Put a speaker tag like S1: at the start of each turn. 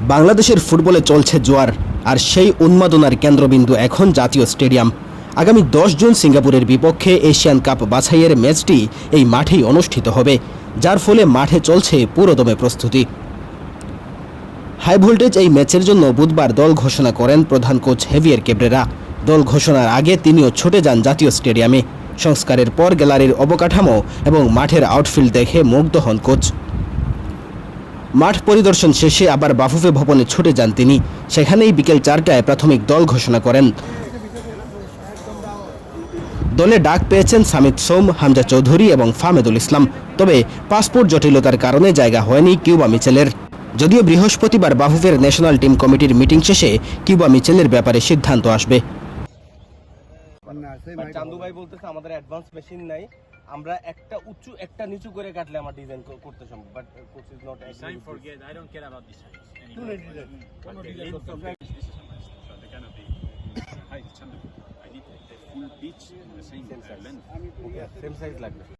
S1: বাংলাদেশের ফুটবলে চলছে জোয়ার, আর সেই উন্মাদনার কেন্দ্রবিন্দু এখন জাতীয় স্টেডিয়াম। আগামী 10 জুন সিঙ্গাপুরের বিপক্ষে এশিয়ান কাপ বাছাইয়ের ম্যাচটি এই মাঠেই অনুষ্ঠিত হবে, যার ফলে মাঠে চলছে পুরোদমে প্রস্তুতি। হাই ভোল্টেজ এই ম্যাচের জন্য বুধবার দল ঘোষণা করেন প্রধান কোচ হেভিয়ের ক্যাব্রেরা। দল ঘোষণার আগে তিনিও ছুটে যান জাতীয় স্টেডিয়ামে। সংস্কারের পর গ্যালারির অবকাঠামো এবং মাঠের আউটফিল্ড দেখে মুগ্ধ হন কোচ। মাঠ পরিদর্শন শেষে আবার বাফুফে ভবনে ছুটে যান তিনি। সেখানেই বিকেল 4টায় প্রাথমিক দল ঘোষণা করেন। দলে ডাক পেয়েছেন সামিত সোম, হামজা চৌধুরী এবং ফাহমেদুল ইসলাম। তবে পাসপোর্ট জটিলতার কারণে জায়গা হয়নি কিউবা মিচেলের। যদিও বৃহস্পতিবার বাফুফের ন্যাশনাল টিম কমিটির মিটিং শেষে কিউবা মিচেলের ব্যাপারে সিদ্ধান্ত আসবে।
S2: চান্দু ভাই বলতেছে আমাদের অ্যাডভান্স মেশিন নাই, আমরা একটা উঁচু একটা নিচু করে কাটলে আমার ডিজাইন করতে সম্ভব, but coach is not
S3: Design forget. I don't care about design. I need the full pitch in the same length.
S2: Same size লাগবে।